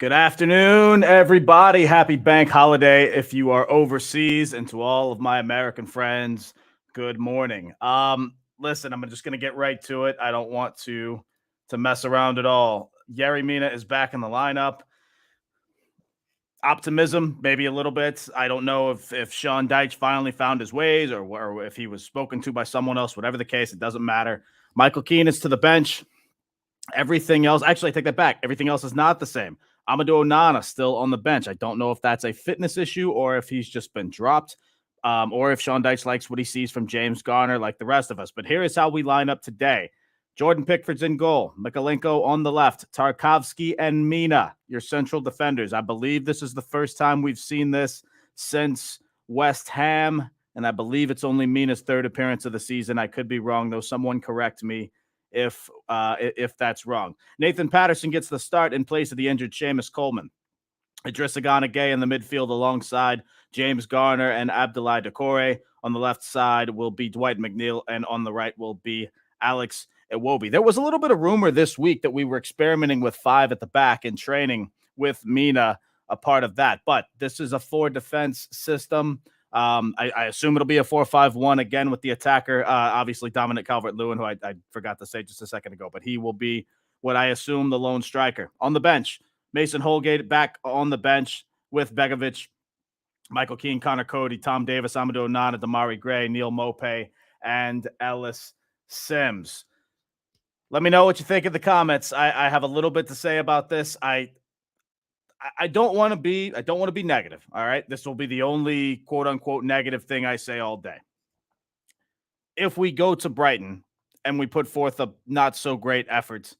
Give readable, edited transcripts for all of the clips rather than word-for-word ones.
Good afternoon, everybody. Happy bank holiday if you are overseas, and to all of my American friends, good morning. Listen, I'm just gonna get right to it. I don't want to mess around at all. Yerry Mina is back in the lineup. Optimism, maybe a little bit. I don't know if Sean Deitch finally found his ways, or if he was spoken to by someone else. Whatever the case, it doesn't matter. Michael Keane is to the bench. Everything else, actually, I take that back. Everything else is not the same. Amadou Onana still on the bench. I don't know if that's a fitness issue or if he's just been dropped, or if Sean Deitch likes what he sees from James Garner like the rest of us. But here is how we line up today. Jordan Pickford's in goal. Mikalenko on the left. Tarkovsky and Mina, your central defenders. I believe this is the first time we've seen this since West Ham, and I believe it's only Mina's third appearance of the season. I could be wrong, though. Someone correct me if that's wrong. Nathan Patterson gets the start in place of the injured Seamus Coleman. Idrissa Gana Gueye in the midfield alongside James Garner and Abdoulaye Doucouré. On the left side will be Dwight McNeil, and on the right will be Alex Iwobi. There was a little bit of rumor this week that we were experimenting with 5 at the back in training with Mina a part of that, but this is a 4-defense system. I assume it'll be a 4-5-1 again with the attacker. Obviously, Dominic Calvert-Lewin, who I forgot to say just a second ago, but he will be what I assume the lone striker. On the bench, Mason Holgate back on the bench with Begovic, Michael Keane, Connor Cody, Tom Davis, Amadou Onana, Damari Gray, Neil Maupay, and Ellis Sims. Let me know what you think in the comments. I have a little bit to say about this. I don't want to be negative. All right. This will be the only quote unquote negative thing I say all day. If we go to Brighton and we put forth a not so great effort,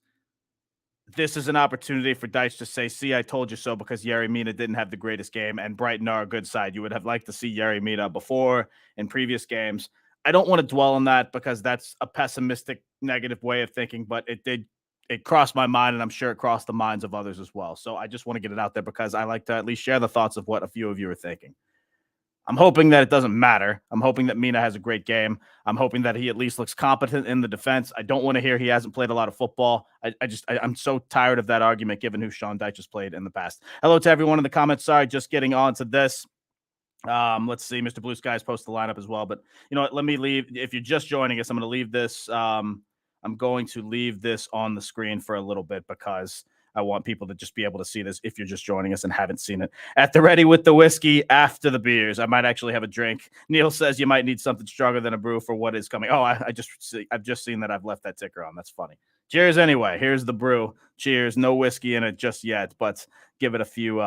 this is an opportunity for Deitch to say, see, I told you so, because Yerry Mina didn't have the greatest game and Brighton are a good side. You would have liked to see Yerry Mina before in previous games. I don't want to dwell on that because that's a pessimistic, negative way of thinking, but it crossed my mind, and I'm sure it crossed the minds of others as well. So I just want to get it out there because I like to at least share the thoughts of what a few of you are thinking. I'm hoping that it doesn't matter. I'm hoping that Mina has a great game. I'm hoping that he at least looks competent in the defense. I don't want to hear he hasn't played a lot of football. I'm so tired of that argument given who Sean Deitch has played in the past. Hello to everyone in the comments. Sorry, just getting on to this. Let's see. Mr. Blue Skies post the lineup as well. But you know what? Let me leave. If you're just joining us, I'm going to leave this. I'm going to leave this on the screen for a little bit because I want people to just be able to see this if you're just joining us and haven't seen it. At the ready with the whiskey, after the beers. I might actually have a drink. Neil says you might need something stronger than a brew for what is coming. Oh, I've just seen that I've left that ticker on. That's funny. Cheers anyway. Here's the brew. Cheers. No whiskey in it just yet, but give it a few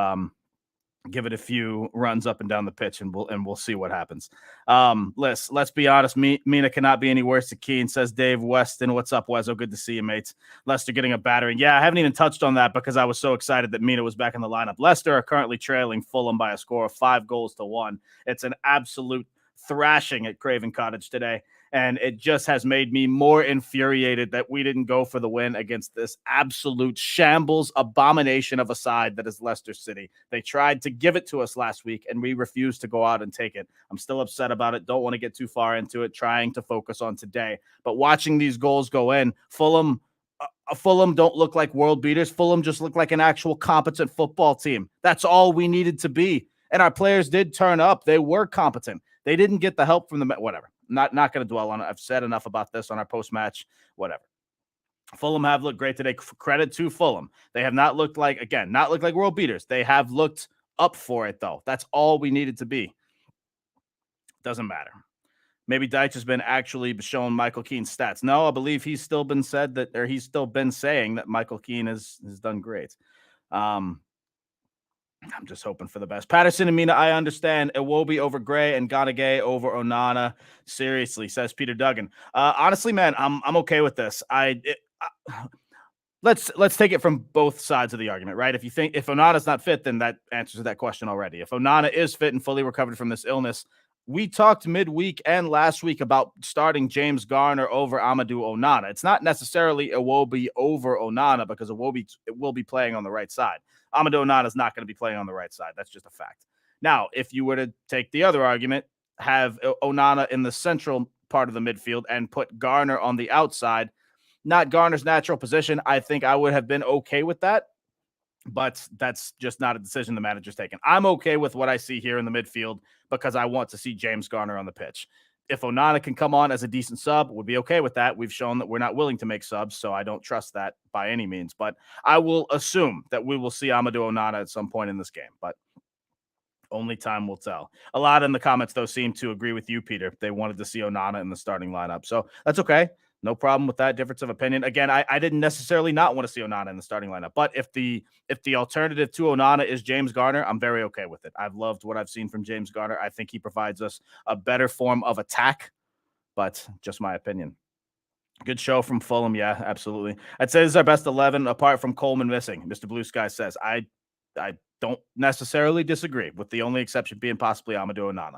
runs up and down the pitch, and we'll see what happens. Let's be honest. Mina cannot be any worse to Keane, says Dave Weston. What's up, Wezo? Good to see you, mates. Leicester getting a battering. Yeah, I haven't even touched on that because I was so excited that Mina was back in the lineup. Leicester are currently trailing Fulham by a score of 5-1. It's an absolute thrashing at Craven Cottage today. And it just has made me more infuriated that we didn't go for the win against this absolute shambles abomination of a side that is Leicester City. They tried to give it to us last week, and we refused to go out and take it. I'm still upset about it. Don't want to get too far into it, trying to focus on today. But watching these goals go in, Fulham don't look like world beaters. Fulham just look like an actual competent football team. That's all we needed to be. And our players did turn up. They were competent. They didn't get the help from the whatever. Not going to dwell on it. I've said enough about this on our post-match, whatever. Fulham have looked great today. Credit to Fulham. They have not looked like world beaters. They have looked up for it, though. That's all we needed to be. Doesn't matter. Maybe Deitch has been actually showing Michael Keane's stats. No, I believe he's still been saying that Michael Keane has done great. I'm just hoping for the best. Patterson and Mina, I understand. Iwobi over Gray and Gana Gueye over Onana. Seriously, says Peter Duggan. Honestly, man, I'm okay with this. Let's take it from both sides of the argument, right? If Onana's not fit, then that answers that question already. If Onana is fit and fully recovered from this illness, we talked midweek and last week about starting James Garner over Amadou Onana. It's not necessarily Iwobi over Onana because Iwobi will be playing on the right side. Amadou Onana is not going to be playing on the right side. That's just a fact. Now, if you were to take the other argument, have Onana in the central part of the midfield and put Garner on the outside, not Garner's natural position, I think I would have been okay with that. but that's just not a decision the manager's taken. I'm okay with what I see here in the midfield because I want to see James Garner on the pitch. If Onana can come on as a decent sub, we'll be okay with that. We've shown that we're not willing to make subs, so I don't trust that by any means. But I will assume that we will see Amadou Onana at some point in this game. But only time will tell. A lot in the comments, though, seem to agree with you, Peter. They wanted to see Onana in the starting lineup. So that's okay. No problem with that difference of opinion. Again, I didn't necessarily not want to see Onana in the starting lineup, but if the alternative to Onana is James Garner, I'm very okay with it. I've loved what I've seen from James Garner. I think he provides us a better form of attack, but just my opinion. Good show from Fulham. Yeah, absolutely. I'd say this is our best 11 apart from Coleman missing. Mr. Blue Sky says, I don't necessarily disagree, with the only exception being possibly Amadou Onana.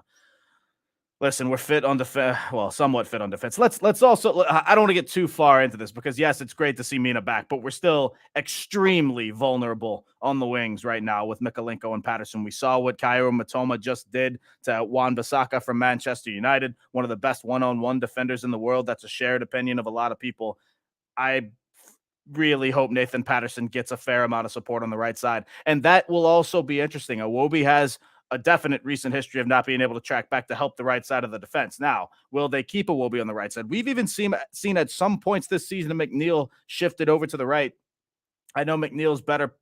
Listen, we're fit on defense. Well, somewhat fit on defense. Let's also. I don't want to get too far into this because yes, it's great to see Mina back, but we're still extremely vulnerable on the wings right now with Mikalenko and Patterson. We saw what Kairo Matoma just did to Wan-Bissaka from Manchester United, one of the best one-on-one defenders in the world. That's a shared opinion of a lot of people. I really hope Nathan Patterson gets a fair amount of support on the right side, and that will also be interesting. Iwobi has a definite recent history of not being able to track back to help the right side of the defense. Now, will they keep Iwobi on the right side? We've even seen at some points this season McNeil shifted over to the right. I know McNeil's better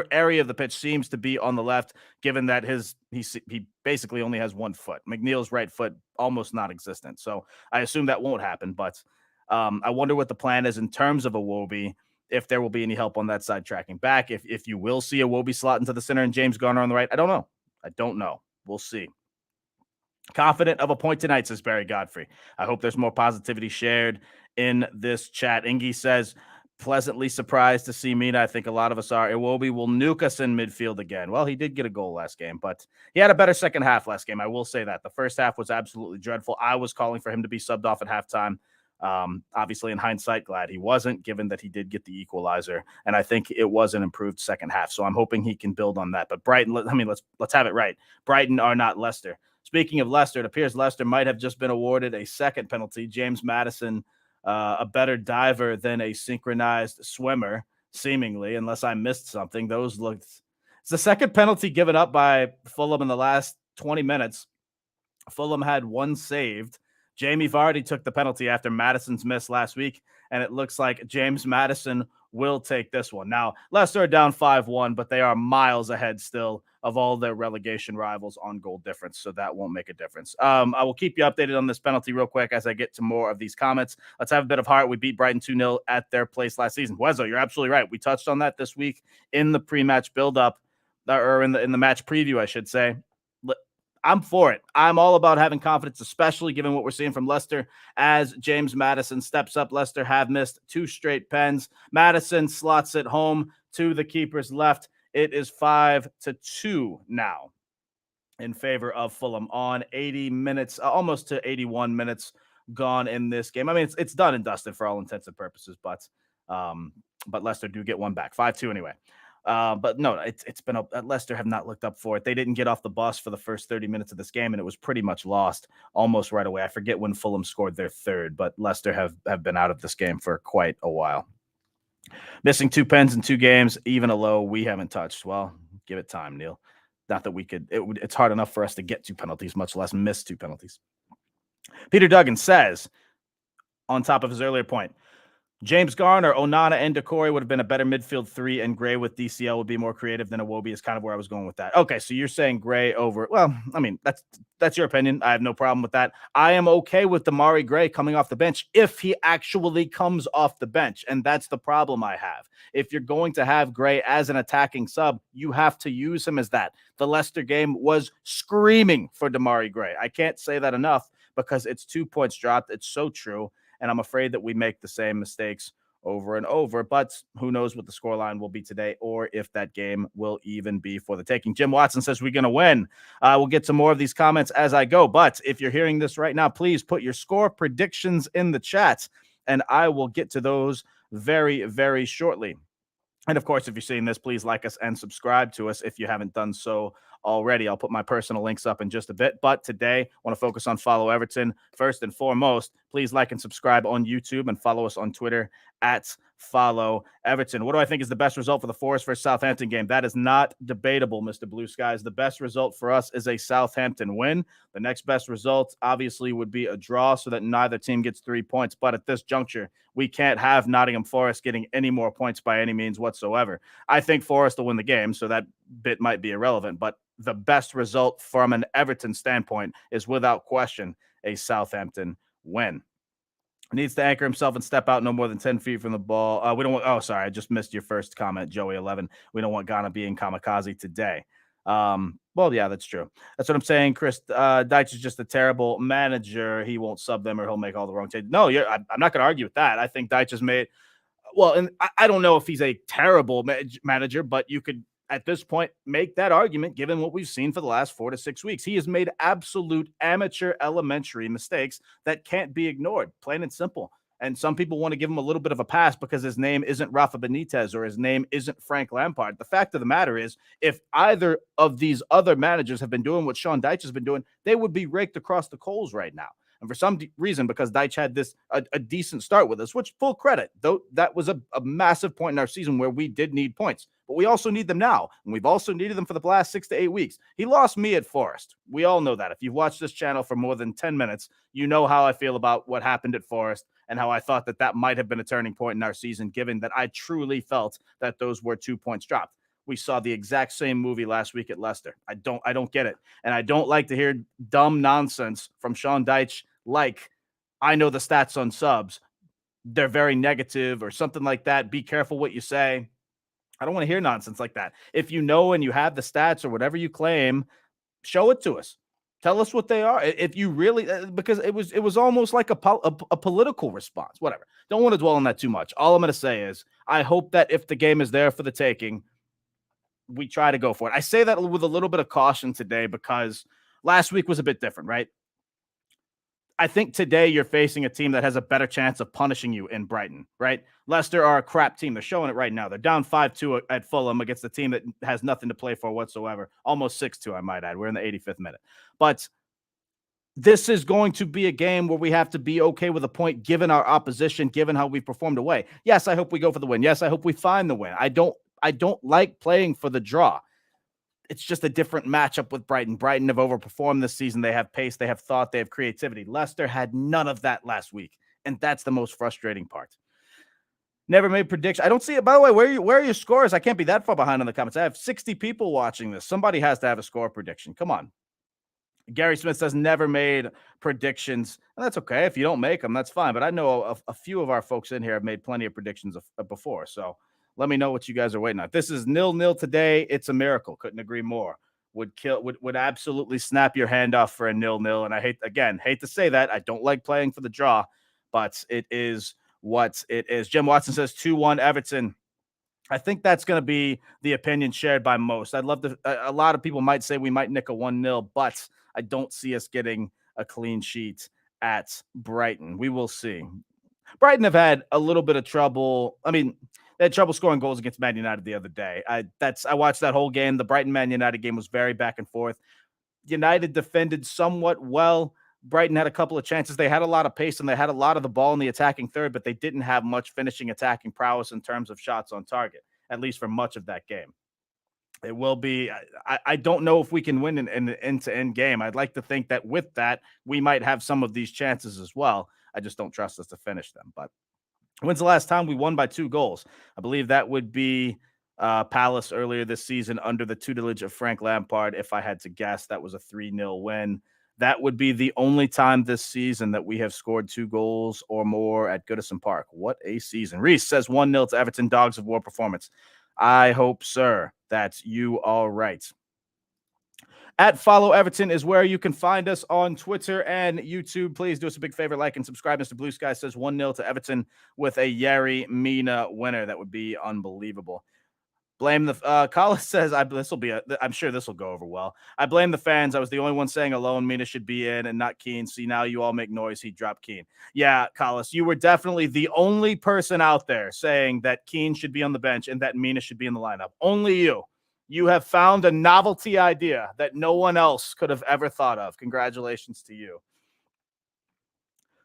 area of the pitch seems to be on the left, given that he basically only has 1 foot. McNeil's right foot almost non-existent. So I assume that won't happen, but I wonder what the plan is in terms of Iwobi, if there will be any help on that side tracking back, if you will see Iwobi slot into the center and James Garner on the right. I don't know. We'll see. Confident of a point tonight, says Barry Godfrey. I hope there's more positivity shared in this chat. Ingy says, pleasantly surprised to see Mina. I think a lot of us are. Iwobi will nuke us in midfield again. Well, he did get a goal last game, but he had a better second half last game. I will say that. The first half was absolutely dreadful. I was calling for him to be subbed off at halftime. Obviously, in hindsight, glad he wasn't, given that he did get the equalizer, and I think it was an improved second half. So I'm hoping he can build on that. But Brighton, let's have it right. Brighton are not Leicester. Speaking of Leicester, it appears Leicester might have just been awarded a second penalty. James Maddison, a better diver than a synchronized swimmer, seemingly, unless I missed something. Those looked. It's the second penalty given up by Fulham in the last 20 minutes. Fulham had 1 saved. Jamie Vardy took the penalty after Madison's miss last week, and it looks like James Maddison will take this one. Now, Leicester are down 5-1, but they are miles ahead still of all their relegation rivals on goal difference, so that won't make a difference. I will keep you updated on this penalty real quick as I get to more of these comments. Let's have a bit of heart. We beat Brighton 2-0 at their place last season. Wezo, you're absolutely right. We touched on that this week in the pre-match build-up, or in the match preview, I should say. I'm for it. I'm all about having confidence, especially given what we're seeing from Leicester as James Maddison steps up. Leicester have missed 2 straight pens. Maddison slots it home to the keeper's left. It is 5-2 now in favor of Fulham on 80 minutes, almost to 81 minutes gone in this game. I mean, it's done and dusted for all intents and purposes, but Leicester do get one back. 5-2 anyway. But no, it's been Leicester have not looked up for it. They didn't get off the bus for the first 30 minutes of this game, and it was pretty much lost almost right away. I forget when Fulham scored their third, but Leicester have been out of this game for quite a while. Missing 2 pens in 2 games, even a low we haven't touched. Well, give it time, Neil. Not that we could. It's hard enough for us to get 2 penalties, much less miss 2 penalties. Peter Duggan says, on top of his earlier point, James Garner, Onana, and Decore would have been a better midfield 3, and Gray with DCL would be more creative than Iwobi is kind of where I was going with that. Okay, so you're saying Gray over. Well, I mean, that's your opinion. I have no problem with that. I am okay with Damari Gray coming off the bench if he actually comes off the bench, and that's the problem I have. If you're going to have Gray as an attacking sub, you have to use him as that. The Leicester game was screaming for Damari Gray. I can't say that enough because it's 2 points dropped. It's so true. And I'm afraid that we make the same mistakes over and over, but who knows what the scoreline will be today or if that game will even be for the taking. Jim Watson says we're going to win. We'll get to more of these comments as I go, but if you're hearing this right now, please put your score predictions in the chat, and I will get to those very, very shortly. And of course, if you're seeing this, please like us and subscribe to us if you haven't done so already. I'll put my personal links up in just a bit. But today, I want to focus on Follow Everton. First and foremost, please like and subscribe on YouTube and follow us on Twitter at Follow Everton. What do I think is the best result for the Forest versus Southampton game? That is not debatable, Mr. Blue Skies. The best result for us is a Southampton win. The next best result, obviously, would be a draw so that neither team gets 3 points. But at this juncture, we can't have Nottingham Forest getting any more points by any means whatsoever. I think Forest will win the game, so that bit might be irrelevant. But the best result from an Everton standpoint is without question a Southampton win. Needs to anchor himself and step out no more than 10 feet from the ball. We don't want, oh, sorry, I just missed your first comment, Joey11. We don't want Ghana being kamikaze today. Well, yeah, that's true. That's what I'm saying, Chris. Deitch is just a terrible manager. He won't sub them or he'll make all the wrong changes. No, I'm not going to argue with that. I think Deitch has made, well, and I don't know if he's a terrible manager, but you could, at this point, make that argument given what we've seen for the last 4 to 6 weeks. He has made absolute amateur elementary mistakes that can't be ignored, plain and simple. And some people want to give him a little bit of a pass because his name isn't Rafa Benitez or his name isn't Frank Lampard. The fact of the matter is, if either of these other managers have been doing what Sean Deitch has been doing, they would be raked across the coals right now. And for some reason, because Deitch had a decent start with us, which full credit, though that was a massive point in our season where we did need points. But we also need them now. And we've also needed them for the last 6 to 8 weeks. He lost me at Forest. We all know that. If you've watched this channel for more than 10 minutes, you know how I feel about what happened at Forest and how I thought that might have been a turning point in our season, given that I truly felt that those were 2 points dropped. We saw the exact same movie last week at Leicester. I don't get it. And I don't like to hear dumb nonsense from Sean Deitch like, I know the stats on subs. They're very negative or something like that. Be careful what you say. I don't want to hear nonsense like that. If you know and you have the stats or whatever you claim, show it to us. Tell us what they are. If you really, because it was almost like a political response. Whatever. Don't want to dwell on that too much. All I'm going to say is I hope that if the game is there for the taking, we try to go for it. I say that with a little bit of caution today because last week was a bit different, right? I think today you're facing a team that has a better chance of punishing you in Brighton, right? Leicester are a crap team. They're showing it right now. They're down 5-2 at Fulham against a team that has nothing to play for whatsoever. Almost 6-2, I might add. We're in the 85th minute. But this is going to be a game where we have to be okay with a point given our opposition, given how we've performed away. Yes, I hope we go for the win. Yes, I hope we find the win. I don't like playing for the draw. It's just a different matchup with Brighton. Brighton have overperformed this season. They have pace, they have thought, they have creativity. Leicester had none of that last week, and that's the most frustrating part. Never made prediction. I don't see it. By the way, where are your scores? I can't be that far behind in the comments. I have 60 people watching this. Somebody has to have a score prediction. Come on. Gary Smith says never made predictions, and that's okay. If you don't make them, that's fine. But I know a few of our folks in here have made plenty of predictions before, so let me know what you guys are waiting on. This is 0-0 today. It's a miracle. Couldn't agree more. Would absolutely snap your hand off for a 0-0. And I hate to say that. I don't like playing for the draw, but it is what it is. Jim Watson says 2-1 Everton. I think that's going to be the opinion shared by most. I'd love to. A lot of people might say we might nick a 1-0, but I don't see us getting a clean sheet at Brighton. We will see. Brighton have had a little bit of trouble. I mean, they had trouble scoring goals against Man United the other day. I watched that whole game. The Brighton Man United game was very back and forth. United defended somewhat well. Brighton had a couple of chances. They had a lot of pace and they had a lot of the ball in the attacking third, but they didn't have much finishing attacking prowess in terms of shots on target, at least for much of that game. It will be, I don't know if we can win an end-to-end game. I'd like to think that with that, we might have some of these chances as well. I just don't trust us to finish them. But when's the last time we won by 2 goals? I believe that would be Palace earlier this season under the tutelage of Frank Lampard. If I had to guess, that was a 3-0 win. That would be the only time this season that we have scored 2 goals or more at Goodison Park. What a season. Reese says 1-0 to Everton, Dogs of War performance. I hope, sir, that you are right. At Follow Everton is where you can find us on Twitter and YouTube. Please do us a big favor, like and subscribe. Mr. Blue Sky says 1-0 to Everton with a Yerry Mina winner. That would be unbelievable. Blame the Collis says I'm sure this will go over well. I blame the fans. I was the only one saying alone Mina should be in and not Keane. See, now you all make noise. He dropped Keane. Yeah, Collis, you were definitely the only person out there saying that Keane should be on the bench and that Mina should be in the lineup. Only you. You have found a novelty idea that no one else could have ever thought of. Congratulations to you.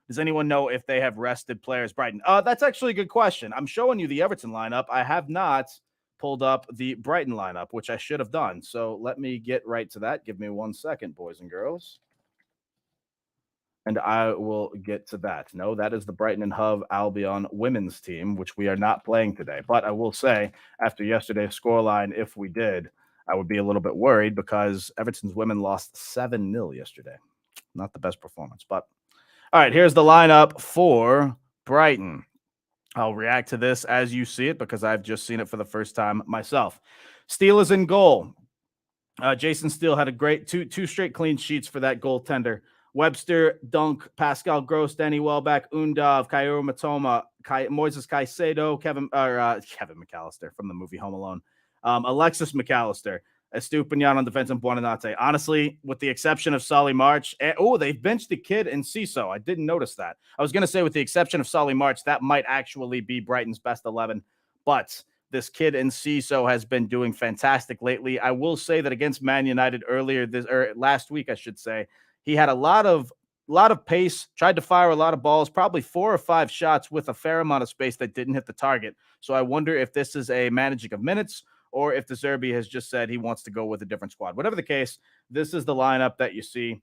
Does anyone know if they have rested players, Brighton? That's actually a good question. I'm showing you the Everton lineup. I have not pulled up the Brighton lineup, which I should have done. So let me get right to that. Give me 1 second, boys and girls. And I will get to that. No, that is the Brighton and Hove Albion women's team, which we are not playing today. But I will say, after yesterday's scoreline, if we did, I would be a little bit worried because Everton's women lost 7-0 yesterday. Not the best performance, but all right, here's the lineup for Brighton. I'll react to this as you see it because I've just seen it for the first time myself. Steele is in goal. Jason Steele had a great two straight clean sheets for that goaltender. Webster, Dunk, Pascal Gross, Danny Welbeck, Undav, Kaoru Matoma, Moises Caicedo, Kevin McAllister from the movie Home Alone, Alexis McAllister, Estupinian on defense, and Buonanotte. Honestly, with the exception of Solly March, they've benched the kid in CISO. I didn't notice that. I was going to say with the exception of Solly March, that might actually be Brighton's best 11, but this kid in CISO has been doing fantastic lately. I will say that against Man United last week, I should say, he had a lot of pace, tried to fire a lot of balls, probably 4 or 5 shots with a fair amount of space that didn't hit the target. So I wonder if this is a managing of minutes or if De Zerbi has just said he wants to go with a different squad. Whatever the case, this is the lineup that you see.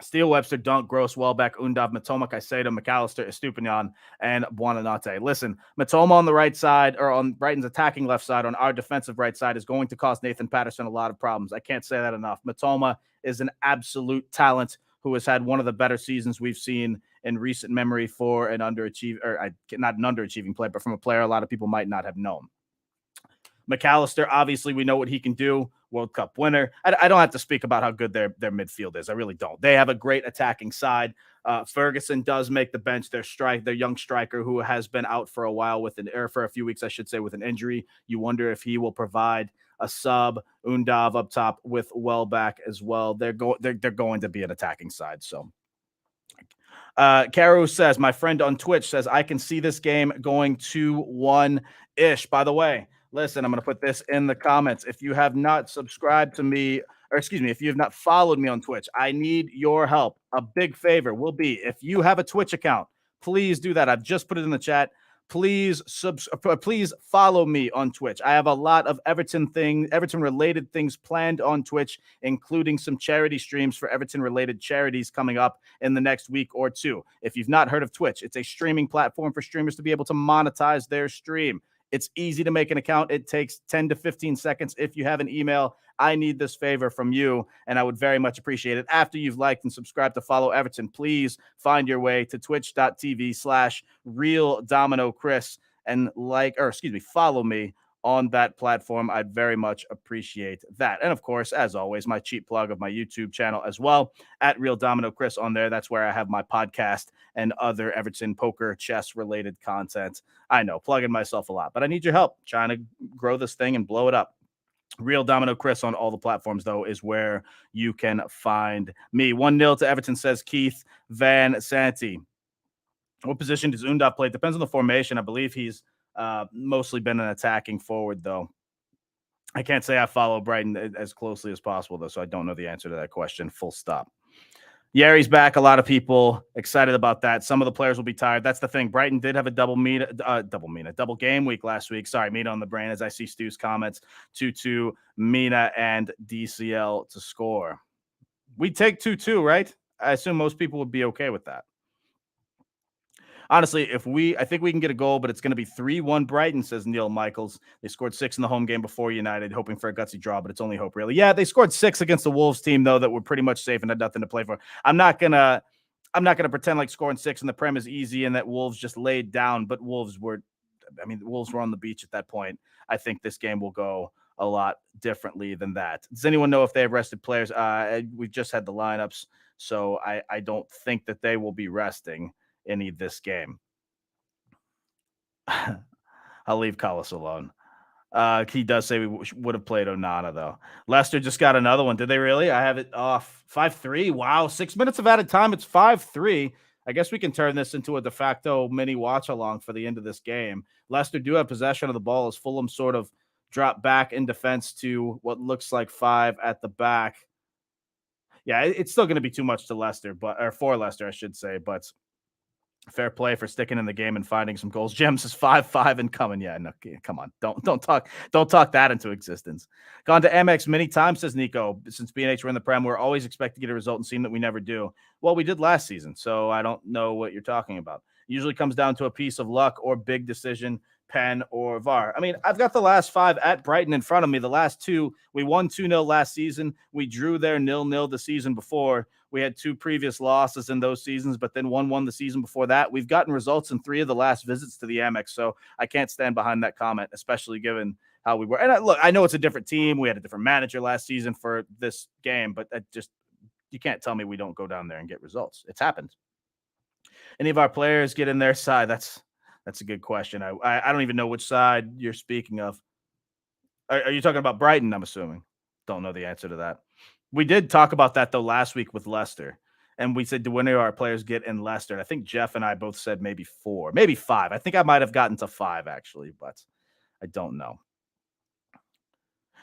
Steele, Webster, Dunk, Gross, Welbeck, Undav, Matoma, Caicedo, McAllister, Estupinian, and Buonanotte. Listen, Matoma on the right side, or on Brighton's attacking left side, on our defensive right side, is going to cost Nathan Patterson a lot of problems. I can't say that enough. Matoma is an absolute talent who has had one of the better seasons we've seen in recent memory for an underachieving, or not an underachieving player, but from a player a lot of people might not have known. McAllister, obviously, we know what he can do. World Cup winner. I don't have to speak about how good their midfield is. I really don't. They have a great attacking side. Ferguson does make the bench. Their young striker who has been out for a while for a few weeks, I should say, with an injury. You wonder if he will provide a sub. Undav up top with Welbeck as well. They're going to be an attacking side. So. Caro says, my friend on Twitch says, I can see this game going 2-1-ish. By the way, listen, I'm going to put this in the comments. If you have not subscribed to me, if you have not followed me on Twitch, I need your help. A big favor will be if you have a Twitch account, please do that. I've just put it in the chat. Please follow me on Twitch. I have a lot of Everton related things planned on Twitch, including some charity streams for Everton related charities coming up in the next week or two. If you've not heard of Twitch, it's a streaming platform for streamers to be able to monetize their stream. It's easy to make an account. It takes 10 to 15 seconds. If you have an email, I need this favor from you, and I would very much appreciate it. After you've liked and subscribed to Follow Everton, please find your way to twitch.tv/RealDominoChris and follow me on that platform. I'd very much appreciate that. And of course, as always, my cheap plug of my YouTube channel as well, at Real Domino Chris on there. That's where I have my podcast and other Everton poker, chess related content. I know, plugging myself a lot, but I need your help trying to grow this thing and blow it up. Real Domino Chris on all the platforms, though, is where you can find me. 1-0 to Everton, says Keith Van Santi. What position does Undav play? Depends on the formation. I believe he's mostly been an attacking forward, though. I can't say I follow Brighton as closely as possible, though, so I don't know the answer to that question. Full stop. Yari's back. A lot of people excited about that. Some of the players will be tired. That's the thing. Brighton did have a double game week last week. Sorry, Mina on the brain as I see Stu's comments. 2-2, Mina and DCL to score. We take 2-2, right? I assume most people would be okay with that. Honestly, I think we can get a goal, but it's going to be 3-1 Brighton, says Neil Michaels. They scored 6 in the home game before United, hoping for a gutsy draw, but it's only hope, really. Yeah, they scored 6 against the Wolves team, though, that were pretty much safe and had nothing to play for. I'm not gonna pretend like scoring 6 in the Prem is easy and that Wolves just laid down, but the Wolves were on the beach at that point. I think this game will go a lot differently than that. Does anyone know if they have rested players? We just had the lineups, so I don't think that they will be resting any of this game. I'll leave Collis alone. He does say we would have played Onana, though. Leicester just got another one. Did they really? I have it off. 5-3. Wow. 6 minutes of added time. It's 5-3. I guess we can turn this into a de facto mini watch along for the end of this game. Leicester do have possession of the ball as Fulham sort of drop back in defense to what looks like 5 at the back. Yeah, it's still going to be too much to Leicester, but or for Leicester, I should say. But fair play for sticking in the game and finding some goals. Gems is 5-5 and coming. Yeah, no, come on. Don't talk that into existence. Gone to Amex many times, says Nico. Since BNH were in the Prem, we're always expecting to get a result and seem that we never do. Well, we did last season, so I don't know what you're talking about. Usually comes down to a piece of luck or big decision, pen or VAR. I mean, I've got the last 5 at Brighton in front of me. The last 2, we won 2-0 last season. We drew there 0-0 the season before. We had 2 previous losses in those seasons, but then 1-1 the season before that. We've gotten results in 3 of the last visits to the Amex, so I can't stand behind that comment, especially given how we were. And look, I know it's a different team. We had a different manager last season for this game, but that just you can't tell me we don't go down there and get results. It's happened. Any of our players get in their side? That's a good question. I don't even know which side you're speaking of. Are you talking about Brighton? I'm assuming. Don't know the answer to that. We did talk about that though last week with Leicester, and we said, do any of our players get in Leicester? And I think Jeff and I both said maybe 4, maybe 5. I think I might have gotten to 5 actually, but I don't know.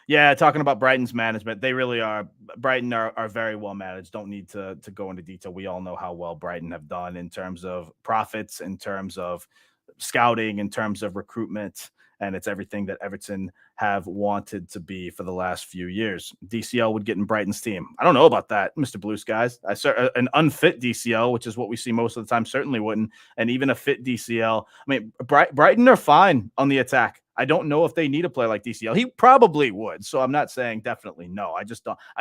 Yeah, talking about Brighton's management, they really are. Brighton are very well managed. Don't need to go into detail. We all know how well Brighton have done in terms of profits, in terms of scouting, in terms of recruitment, and it's everything that Everton have wanted to be for the last few years. DCL would get in Brighton's team. I don't know about that, Mr. Blue Skies. An unfit DCL, which is what we see most of the time, certainly wouldn't. And even a fit DCL. I mean, Brighton are fine on the attack. I don't know if they need a player like DCL. He probably would. So I'm not saying definitely no. I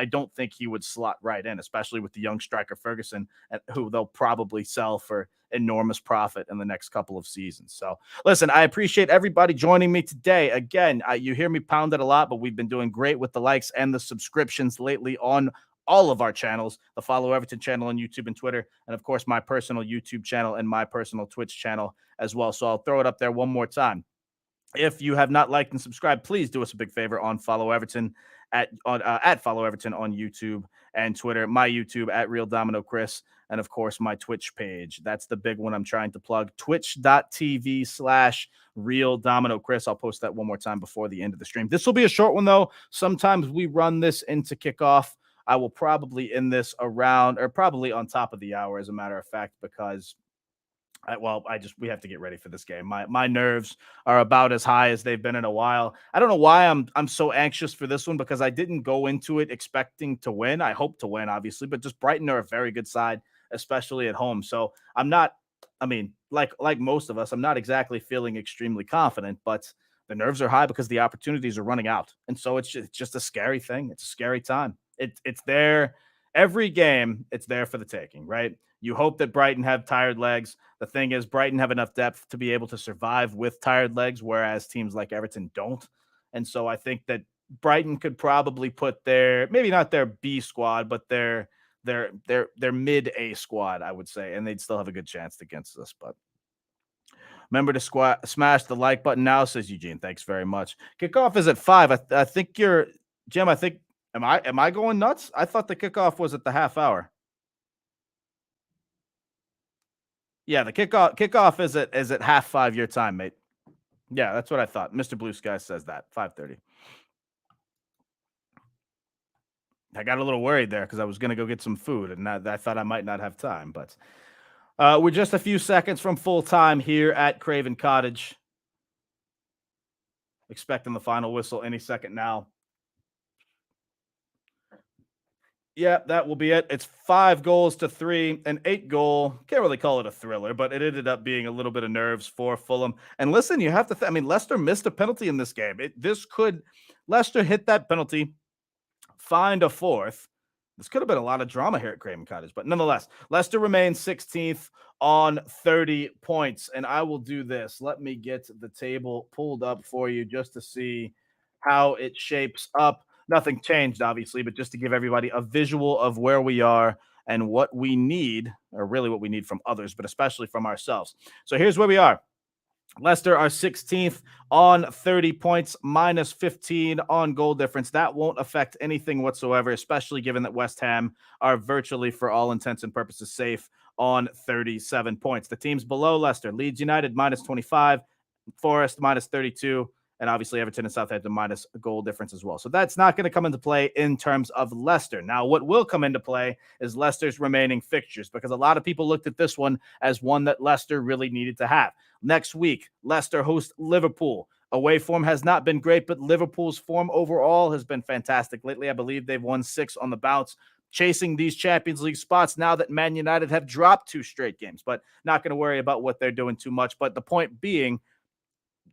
don't think he would slot right in, especially with the young striker Ferguson, who they'll probably sell for enormous profit in the next couple of seasons. So listen, I appreciate everybody joining me today. Again, you hear me pound it a lot, but we've been doing great with the likes and the subscriptions lately on all of our channels, the Follow Everton channel on YouTube and Twitter, and of course my personal YouTube channel and my personal Twitch channel as well. So I'll throw it up there one more time. If you have not liked and subscribed, please do us a big favor on Follow Everton at Follow Everton on YouTube and Twitter. My YouTube at Real Domino Chris, and of course my Twitch page. That's the big one I'm trying to plug. Twitch.tv/Real Domino Chris. I'll post that one more time before the end of the stream. This will be a short one though. Sometimes we run this into kickoff. I will probably end this around or probably on top of the hour, as a matter of fact, because we have to get ready for this game. My nerves are about as high as they've been in a while. I don't know why I'm so anxious for this one, because I didn't go into it expecting to win. I hope to win, obviously, but just Brighton are a very good side, especially at home. So I'm not, I mean, like most of us, I'm not exactly feeling extremely confident, but the nerves are high because the opportunities are running out. And so it's just a scary thing. It's a scary time. It's there every game. It's there for the taking, right? You hope that Brighton have tired legs. The thing is, Brighton have enough depth to be able to survive with tired legs, whereas teams like Everton don't. And so I think that Brighton could probably put maybe not their B squad, but their mid A squad, I would say, and they'd still have a good chance against us. But remember to smash the like button now, says Eugene. Thanks very much. Kickoff is at 5. I think you're Jim. I think am I going nuts? I thought the kickoff was at the half hour. Yeah, the kickoff is at 5:30 your time, mate. Yeah, that's what I thought. Mr. Blue Sky says that 5:30. I got a little worried there because I was going to go get some food, and I thought I might not have time. But we're just a few seconds from full time here at Craven Cottage. Expecting the final whistle any second now. Yeah, that will be it. It's 5-3, an 8-goal. Can't really call it a thriller, but it ended up being a little bit of nerves for Fulham. And listen, you have to. I mean, Leicester missed a penalty in this game. Leicester hit that penalty, find a fourth. This could have been a lot of drama here at Craven Cottage, but nonetheless, Leicester remains 16th on 30 points. And I will do this. Let me get the table pulled up for you just to see how it shapes up. Nothing changed, obviously, but just to give everybody a visual of where we are and what we need, or really what we need from others, but especially from ourselves. So here's where we are. Leicester are 16th on 30 points, minus 15 on goal difference. That won't affect anything whatsoever, especially given that West Ham are virtually, for all intents and purposes, safe on 37 points. The teams below Leicester: Leeds United, minus 25, Forest, minus 32, And obviously Everton and Southampton minus a goal difference as well. So that's not going to come into play in terms of Leicester. Now, what will come into play is Leicester's remaining fixtures, because a lot of people looked at this one as one that Leicester really needed to have. Next week, Leicester hosts Liverpool. Away form has not been great, but Liverpool's form overall has been fantastic lately. I believe they've won 6 on the bounce, chasing these Champions League spots now that Man United have dropped 2 straight games, but not going to worry about what they're doing too much. But the point being,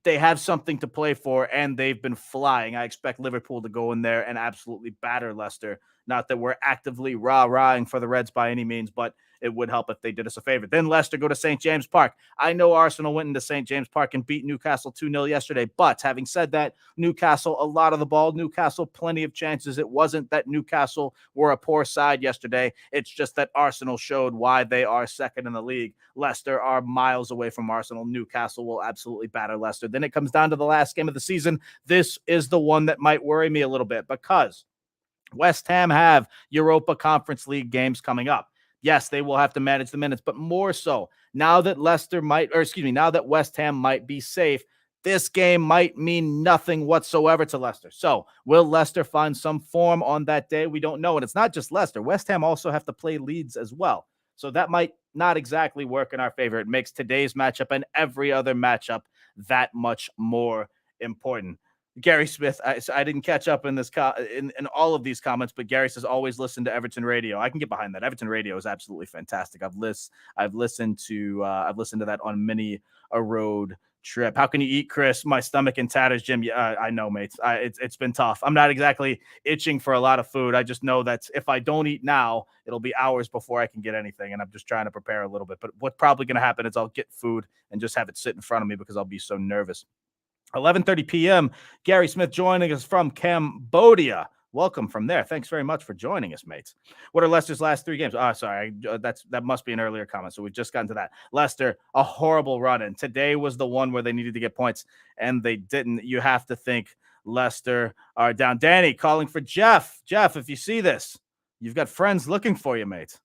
they have something to play for, and they've been flying. I expect Liverpool to go in there and absolutely batter Leicester. Not that we're actively rah-rahing for the Reds by any means, but it would help if they did us a favor. Then Leicester go to St. James Park. I know Arsenal went into St. James Park and beat Newcastle 2-0 yesterday, but having said that, Newcastle, a lot of the ball. Newcastle, plenty of chances. It wasn't that Newcastle were a poor side yesterday. It's just that Arsenal showed why they are second in the league. Leicester are miles away from Arsenal. Newcastle will absolutely batter Leicester. Then it comes down to the last game of the season. This is the one that might worry me a little bit, because West Ham have Europa Conference League games coming up. Yes, they will have to manage the minutes, but more so now that now that West Ham might be safe, this game might mean nothing whatsoever to Leicester. So will Leicester find some form on that day? We don't know. And it's not just Leicester. West Ham also have to play Leeds as well. So that might not exactly work in our favor. It makes today's matchup and every other matchup that much more important. Gary Smith, I didn't catch up in this in all of these comments, but Gary says always listen to Everton radio. I can get behind that. Everton radio is absolutely fantastic. I've listened to that on many a road trip. How can you eat, Chris? My stomach in tatters, Jim. Yeah, I know, mates. It's been tough. I'm not exactly itching for a lot of food. I just know that if I don't eat now, it'll be hours before I can get anything, and I'm just trying to prepare a little bit. But what's probably going to happen is I'll get food and just have it sit in front of me because I'll be so nervous. 11:30 p.m. Gary Smith joining us from Cambodia. Welcome from there. Thanks very much for joining us, mates. What are Leicester's last 3 games? Oh, sorry. That must be an earlier comment. So we've just gotten to that. Leicester, a horrible run in. Today was the one where they needed to get points, and they didn't. You have to think Leicester are down. Danny calling for Jeff. Jeff, if you see this, you've got friends looking for you, mate.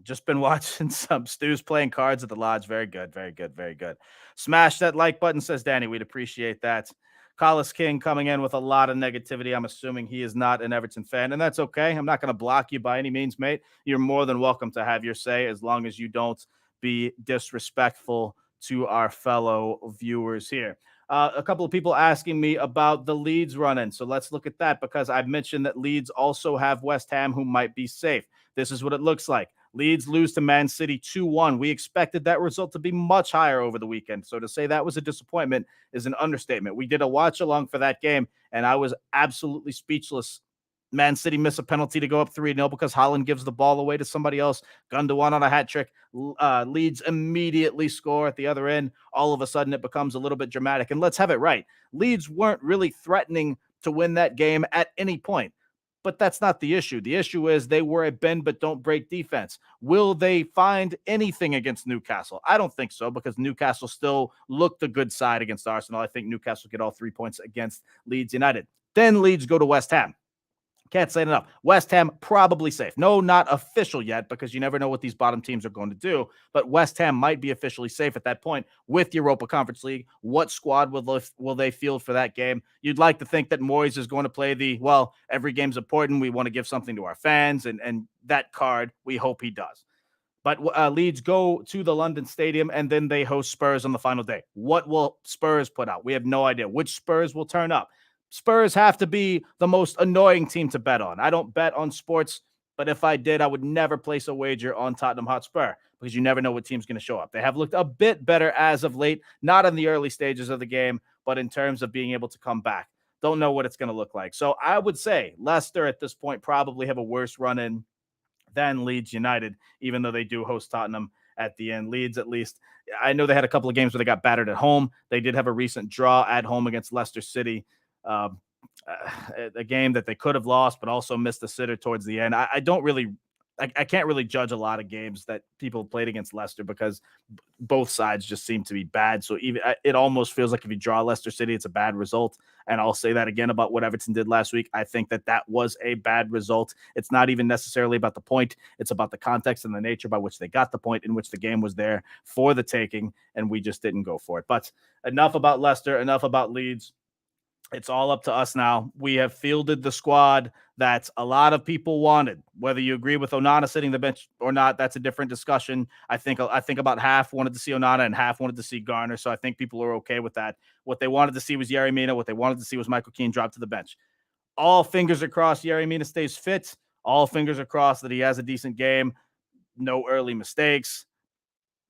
Just been watching some Stu's playing cards at the lodge. Very good, very good, very good. Smash that like button, says Danny. We'd appreciate that. Collis King coming in with a lot of negativity. I'm assuming he is not an Everton fan, and that's okay. I'm not going to block you by any means, mate. You're more than welcome to have your say, as long as you don't be disrespectful to our fellow viewers here. A couple of people asking me about the Leeds run-in. So let's look at that, because I've mentioned that Leeds also have West Ham, who might be safe. This is what it looks like. Leeds lose to Man City 2-1. We expected that result to be much higher over the weekend. So to say that was a disappointment is an understatement. We did a watch along for that game, and I was absolutely speechless. Man City miss a penalty to go up 3-0 because Haaland gives the ball away to somebody else. Gundogan on a hat trick. Leeds immediately score at the other end. All of a sudden, it becomes a little bit dramatic. And let's have it right. Leeds weren't really threatening to win that game at any point. But that's not the issue. The issue is they were a bend but don't break defense. Will they find anything against Newcastle? I don't think so, because Newcastle still looked a good side against Arsenal. I think Newcastle get all 3 points against Leeds United. Then Leeds go to West Ham. Can't say it enough. West Ham probably safe. No, not official yet, because you never know what these bottom teams are going to do. But West Ham might be officially safe at that point with Europa Conference League. What squad will they field for that game? You'd like to think that Moyes is going to play every game's important. We want to give something to our fans, and that card, we hope he does. But Leeds go to the London Stadium, and then they host Spurs on the final day. What will Spurs put out? We have no idea. Which Spurs will turn up? Spurs have to be the most annoying team to bet on. I don't bet on sports, but if I did, I would never place a wager on Tottenham Hotspur, because you never know what team's going to show up. They have looked a bit better as of late, not in the early stages of the game, but in terms of being able to come back. Don't know what it's going to look like. So I would say Leicester at this point probably have a worse run-in than Leeds United, even though they do host Tottenham at the end. Leeds, at least, I know they had a couple of games where they got battered at home. They did have a recent draw at home against Leicester City. A game that they could have lost, but also missed the sitter towards the end. I don't really I can't really judge a lot of games that people played against Leicester because both sides just seem to be bad. So even it almost feels like if you draw Leicester City, it's a bad result. And I'll say that again about what Everton did last week. I think that was a bad result. It's not even necessarily about the point. It's about the context and the nature by which they got the point, in which the game was there for the taking, and we just didn't go for it. But enough about Leicester, enough about Leeds. It's all up to us now. We have fielded the squad that a lot of people wanted. Whether you agree with Onana sitting the bench or not, that's a different discussion. I think about half wanted to see Onana and half wanted to see Garner. So I think people are okay with that. What they wanted to see was Yerry Mina. What they wanted to see was Michael Keane drop to the bench. All fingers are crossed Yerry Mina stays fit. All fingers are crossed that he has a decent game. No early mistakes.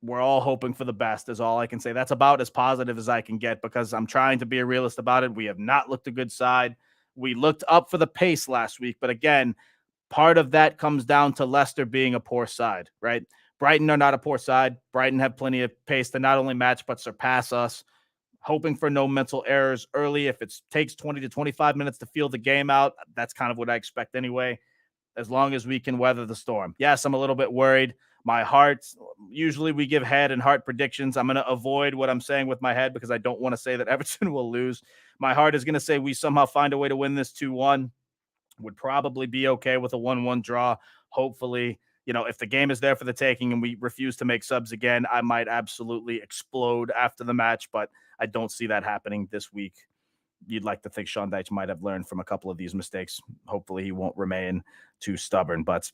We're all hoping for the best is all I can say. That's about as positive as I can get because I'm trying to be a realist about it. We have not looked a good side. We looked up for the pace last week, but again, part of that comes down to Leicester being a poor side, right? Brighton are not a poor side. Brighton have plenty of pace to not only match but surpass us. Hoping for no mental errors early. If it takes 20 to 25 minutes to feel the game out, that's kind of what I expect anyway, as long as we can weather the storm. Yes, I'm a little bit worried. My heart, usually we give head and heart predictions. I'm going to avoid what I'm saying with my head because I don't want to say that Everton will lose. My heart is going to say we somehow find a way to win this 2-1. Would probably be okay with a 1-1 draw. Hopefully, if the game is there for the taking and we refuse to make subs again, I might absolutely explode after the match, but I don't see that happening this week. You'd like to think Sean Dyche might have learned from a couple of these mistakes. Hopefully he won't remain too stubborn, but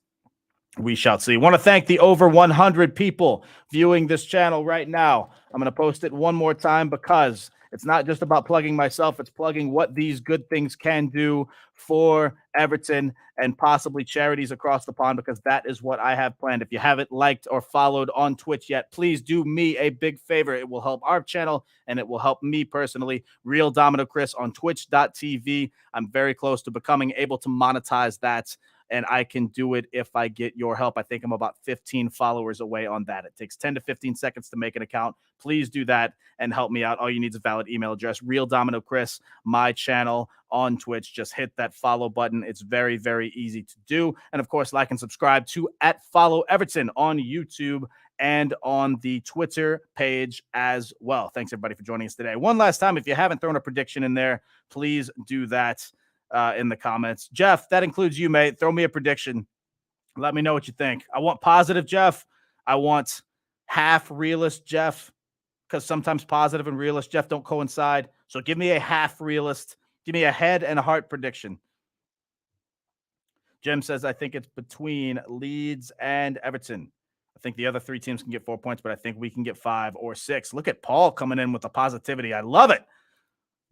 we shall see. I want to thank the over 100 people viewing this channel right now. I'm going to post it one more time because it's not just about plugging myself. It's plugging what these good things can do for Everton and possibly charities across the pond, because that is what I have planned. If you haven't liked or followed on Twitch yet, please do me a big favor. It will help our channel and it will help me personally. Real Domino Chris on twitch.tv. I'm very close to becoming able to monetize that, and I can do it if I get your help. I think I'm about 15 followers away on that. It takes 10 to 15 seconds to make an account. Please do that and help me out. All you need is a valid email address. Real Domino Chris, my channel on Twitch. Just hit that follow button. It's very, very easy to do. And of course, like and subscribe to @FollowEverton on YouTube and on the Twitter page as well. Thanks everybody for joining us today. One last time, if you haven't thrown a prediction in there, please do that in the comments. Jeff, that includes you, mate. Throw me a prediction. Let me know what you think. I want positive Jeff. I want half realist Jeff, because sometimes positive and realist Jeff don't coincide. So give me a half realist. Give me a head and a heart prediction. Jim says, I think it's between Leeds and Everton. I think the other three teams can get 4 points, but I think we can get 5 or 6. Look at Paul coming in with the positivity. I love it.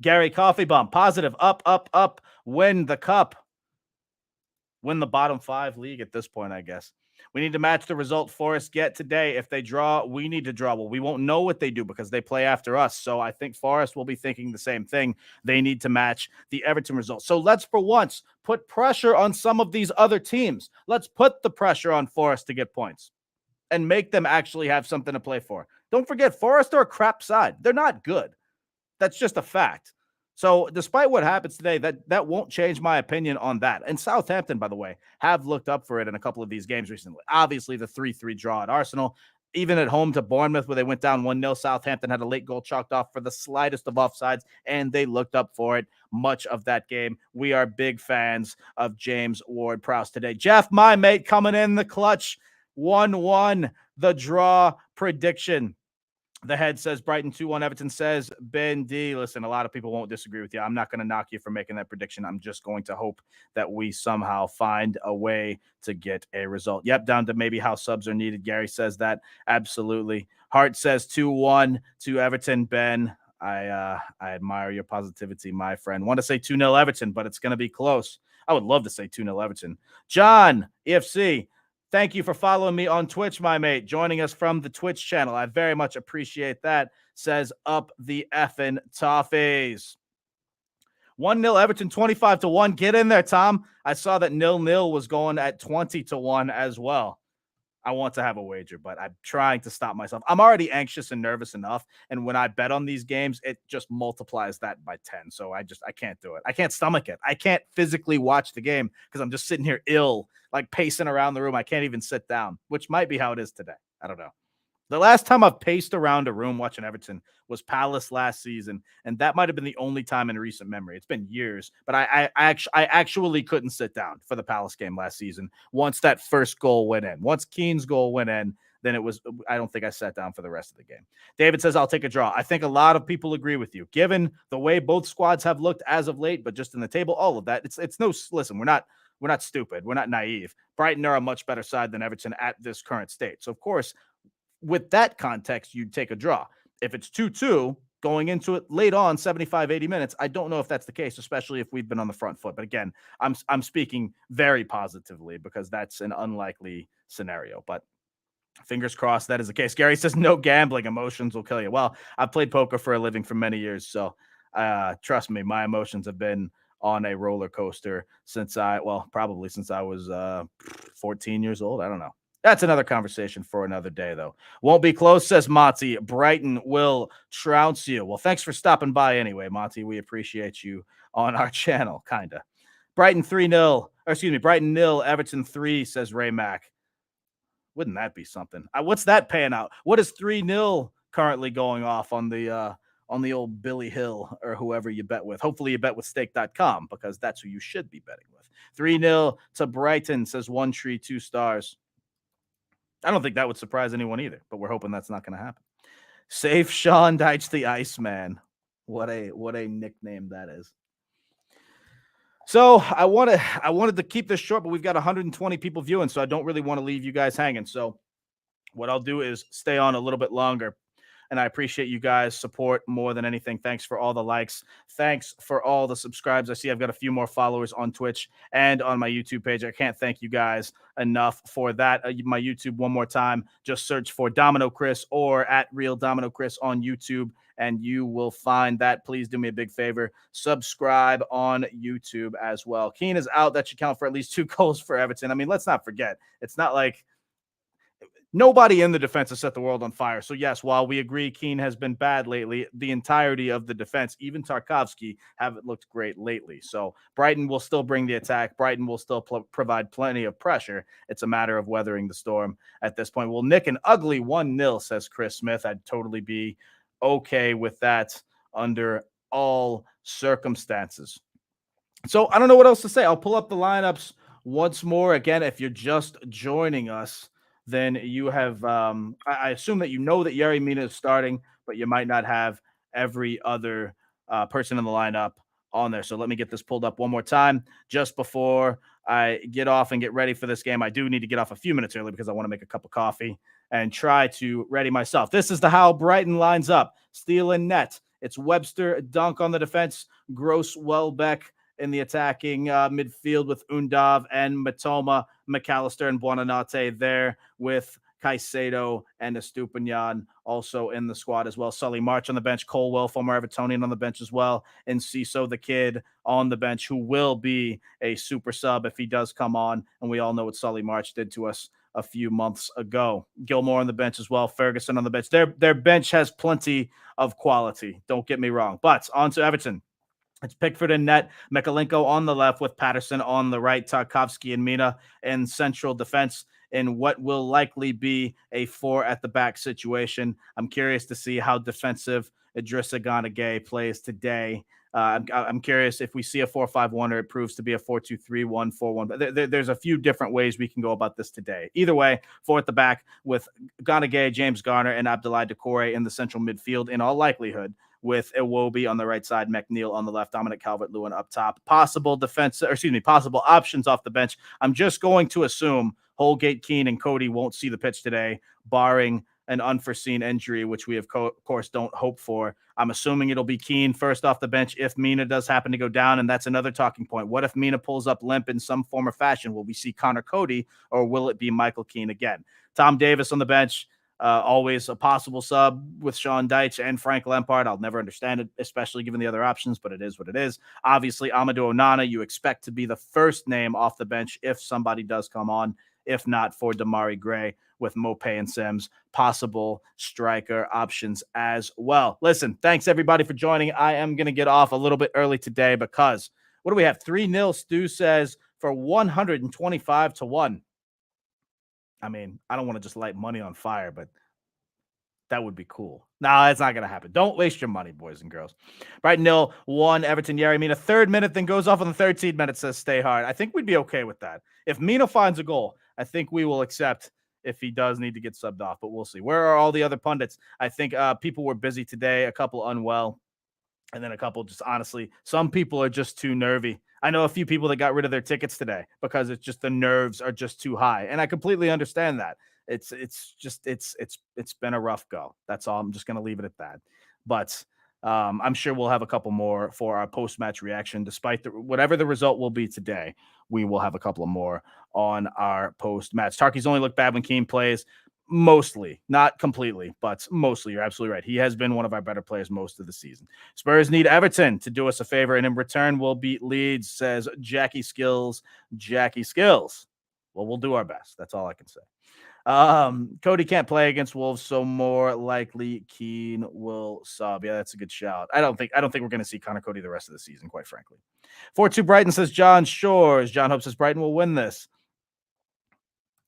Gary Coffee Bomb, positive, up, up, up, win the cup. Win the bottom 5 league at this point, I guess. We need to match the result Forest get today. If they draw, we need to draw. Well, we won't know what they do because they play after us. So I think Forest will be thinking the same thing. They need to match the Everton result. So let's, for once, put pressure on some of these other teams. Let's put the pressure on Forest to get points and make them actually have something to play for. Don't forget, Forest are a crap side. They're not good. That's just a fact. So despite what happens today, that won't change my opinion on that. And Southampton, by the way, have looked up for it in a couple of these games recently. Obviously, the 3-3 draw at Arsenal, even at home to Bournemouth, where they went down 1-0, Southampton had a late goal chalked off for the slightest of offsides, and they looked up for it much of that game. We are big fans of James Ward-Prowse today. Jeff, my mate, coming in the clutch, 1-1, the draw prediction. The head says Brighton 2-1. Everton says Ben D. Listen, a lot of people won't disagree with you. I'm not going to knock you for making that prediction. I'm just going to hope that we somehow find a way to get a result. Yep, down to maybe how subs are needed. Gary says that. Absolutely. Hart says 2-1 to Everton. Ben, I admire your positivity, my friend. Want to say 2-0 Everton, but it's going to be close. I would love to say 2-0 Everton. John, EFC. Thank you for following me on Twitch, my mate. Joining us from the Twitch channel. I very much appreciate that. Says up the effing toffees. 1-0 Everton, 25-1. Get in there, Tom. I saw that 0-0 was going at 20-1 as well. I want to have a wager, but I'm trying to stop myself. I'm already anxious and nervous enough. And when I bet on these games, it just multiplies that by 10. So I can't do it. I can't stomach it. I can't physically watch the game because I'm just sitting here ill, like pacing around the room. I can't even sit down, which might be how it is today. I don't know. The last time I've paced around a room watching Everton was Palace last season, and that might have been the only time in recent memory. It's been years, but I actually couldn't sit down for the Palace game last season. Once that first goal went in, once Keane's goal went in, then it was. I don't think I sat down for the rest of the game. David says I'll take a draw. I think a lot of people agree with you, given the way both squads have looked as of late. But just in the table, all of that, it's no. Listen, we're not stupid. We're not naive. Brighton are a much better side than Everton at this current state. So of course, with that context, you'd take a draw. If it's 2-2 going into it late on 75, 80 minutes, I don't know if that's the case, especially if we've been on the front foot. But again, I'm speaking very positively because that's an unlikely scenario. But fingers crossed that is the case. Gary says no gambling, emotions will kill you. Well, I've played poker for a living for many years, so trust me, my emotions have been on a roller coaster probably since I was 14 years old. I don't know. That's another conversation for another day, though. Won't be close, says Monty. Brighton will trounce you. Well, thanks for stopping by anyway, Monty. We appreciate you on our channel, kind of. Brighton 3-0. Brighton 0, Everton 3, says Ray Mack. Wouldn't that be something? What's that paying out? What is 3-0 currently going off on the old Billy Hill or whoever you bet with? Hopefully you bet with stake.com because that's who you should be betting with. 3-0 to Brighton, says One Tree 2 stars. I don't think that would surprise anyone either, but we're hoping that's not going to happen. Safe Sean Dyche the Iceman. What a nickname that is. So I wanted to keep this short, but we've got 120 people viewing, so I don't really want to leave you guys hanging. So what I'll do is stay on a little bit longer. And I appreciate you guys' support more than anything. Thanks for all the likes. Thanks for all the subscribes. I see I've got a few more followers on Twitch and on my YouTube page. I can't thank you guys enough for that. My YouTube, one more time, just search for Domino Chris or at Real Domino Chris on YouTube, and you will find that. Please do me a big favor. Subscribe on YouTube as well. Keane is out. That should count for at least 2 goals for Everton. I mean, let's not forget. It's not like nobody in the defense has set the world on fire. So, yes, while we agree Keane has been bad lately, the entirety of the defense, even Tarkowski, haven't looked great lately. So, Brighton will still bring the attack. Brighton will still provide plenty of pressure. It's a matter of weathering the storm at this point. We'll nick an ugly 1-0, says Chris Smith. I'd totally be okay with that under all circumstances. So, I don't know what else to say. I'll pull up the lineups once more. Again, if you're just joining us, then you have, I assume that you know that Yerry Mina is starting, but you might not have every other person in the lineup on there. So let me get this pulled up one more time just before I get off and get ready for this game. I do need to get off a few minutes early because I want to make a cup of coffee and try to ready myself. This is how Brighton lines up. Steele and net. It's Webster, Dunk on the defense, Gross, Welbeck in the attacking midfield with Undav and Matoma, McAllister and Buonanotte there with Caicedo and Estupinian also in the squad as well. Sully March on the bench, Colwell, former Evertonian, on the bench as well, and Ciso the kid on the bench, who will be a super sub if he does come on. And we all know what Sully March did to us a few months ago. Gilmore on the bench as well, Ferguson on the bench. Their bench has plenty of quality, don't get me wrong. But on to Everton. It's Pickford in net, Mikalenko on the left with Patterson on the right, Tarkowski and Mina in central defense in what will likely be a 4 at the back situation. I'm curious to see how defensive Idrissa Gana Gueye plays today. I'm curious if we see a 4-5-1 or it proves to be a 4-2-3-1, 4-1. There's a few different ways we can go about this today. Either way, 4 at the back with Gana Gueye, James Garner, and Abdoulaye Doucouré in the central midfield in all likelihood, with Iwobi on the right side, McNeil on the left, Dominic Calvert-Lewin up top. Possible options off the bench. I'm just going to assume Holgate, Keane, and Cody won't see the pitch today, barring an unforeseen injury, which we, of course, don't hope for. I'm assuming it'll be Keane first off the bench if Mina does happen to go down, and that's another talking point. What if Mina pulls up limp in some form or fashion? Will we see Connor Cody, or will it be Michael Keane again? Tom Davis on the bench. Always a possible sub with Sean Dyche and Frank Lampard. I'll never understand it, especially given the other options, but it is what it is. Obviously, Amadou Onana, you expect to be the first name off the bench if somebody does come on. if not for Damari Gray with Mopay and Sims, possible striker options as well. Listen, thanks everybody for joining. I am going to get off a little bit early today because what do we have? 3-0, Stu says, for 125 to 1. I mean, I don't want to just light money on fire, but that would be cool. No, it's not going to happen. Don't waste your money, boys and girls. Brighton 0, 1, Everton Yeri. Mina, third minute, then goes off on the 13th minute, says stay hard. I think we'd be okay with that. If Mina finds a goal, I think we will accept if he does need to get subbed off, but we'll see. Where are all the other pundits? I think people were busy today, a couple unwell, and then a couple just honestly, some people are just too nervy. I know a few people that got rid of their tickets today because it's just the nerves are just too high. And I completely understand that. It's been a rough go. That's all. I'm just going to leave it at that. But I'm sure we'll have a couple more for our post-match reaction. Despite whatever the result will be today, we will have a couple of more on our post-match. Tarky's only looked bad when Keane plays. Mostly, not completely, but mostly. You're absolutely right. He has been one of our better players most of the season. Spurs need Everton to do us a favor, and in return, we'll beat Leeds, says Jackie Skills. Jackie Skills. Well, we'll do our best. That's all I can say. Cody can't play against Wolves, so more likely Keane will sub. Yeah, that's a good shout. I don't think we're going to see Connor Cody the rest of the season, quite frankly. 4-2 Brighton, says John Shores. John Hope says Brighton will win this.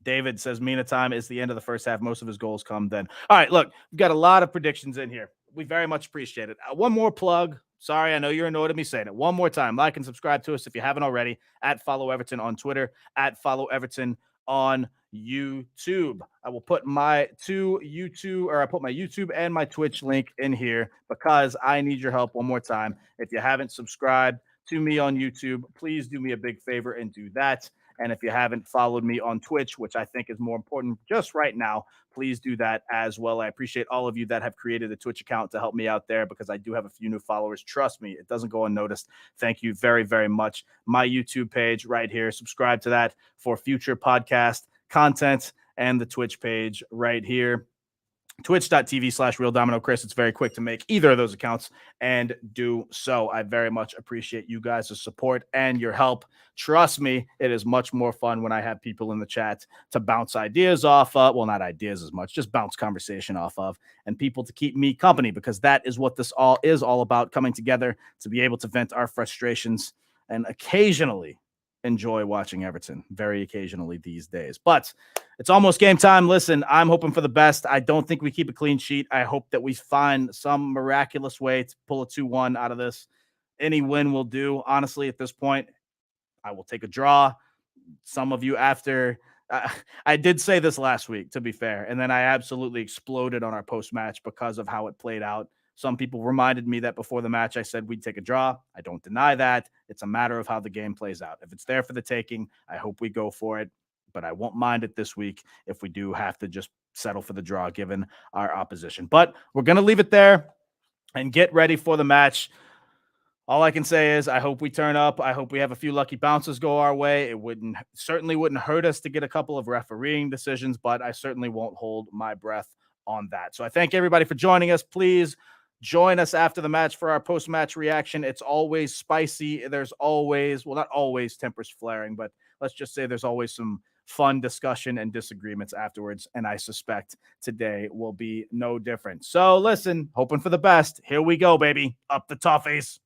David says Mina time is the end of the first half. Most of his goals come then. All right, look, we've got a lot of predictions in here. We very much appreciate it. One more plug. Sorry, I know you're annoyed at me saying it. One more time. Like and subscribe to us if you haven't already. At Follow Everton on Twitter. At Follow Everton on YouTube. I will put my YouTube and my Twitch link in here because I need your help one more time. If you haven't subscribed to me on YouTube, please do me a big favor and do that. And if you haven't followed me on Twitch, which I think is more important just right now, please do that as well. I appreciate all of you that have created a Twitch account to help me out there because I do have a few new followers. Trust me, it doesn't go unnoticed. Thank you very, very much. My YouTube page right here. Subscribe to that for future podcast content and the Twitch page right here. Twitch.tv/Real Domino Chris. It's very quick to make either of those accounts and do so. I very much appreciate you guys' support and your help. Trust me, it is much more fun when I have people in the chat to bounce ideas off of. Well, not ideas as much, just bounce conversation off of, and people to keep me company because that is what this all is all about, coming together to be able to vent our frustrations and occasionally enjoy watching Everton, very occasionally these days. But it's almost game time. Listen, I'm hoping for the best. I don't think we keep a clean sheet. I hope that we find some miraculous way to pull a 2-1 out of this. Any win will do. Honestly, at this point, I will take a draw. Some of you after I did say this last week, to be fair, and then I absolutely exploded on our post-match because of how it played out. Some people reminded me that before the match, I said we'd take a draw. I don't deny that. It's a matter of how the game plays out. If it's there for the taking, I hope we go for it. But I won't mind it this week if we do have to just settle for the draw given our opposition. But we're going to leave it there and get ready for the match. All I can say is I hope we turn up. I hope we have a few lucky bounces go our way. It certainly wouldn't hurt us to get a couple of refereeing decisions, but I certainly won't hold my breath on that. So I thank everybody for joining us. Please join us after the match for our post-match reaction. It's always spicy. There's always, well, not always tempers flaring, but let's just say there's always some fun discussion and disagreements afterwards. And I suspect today will be no different. So listen, hoping for the best. Here we go, baby. Up the toffees.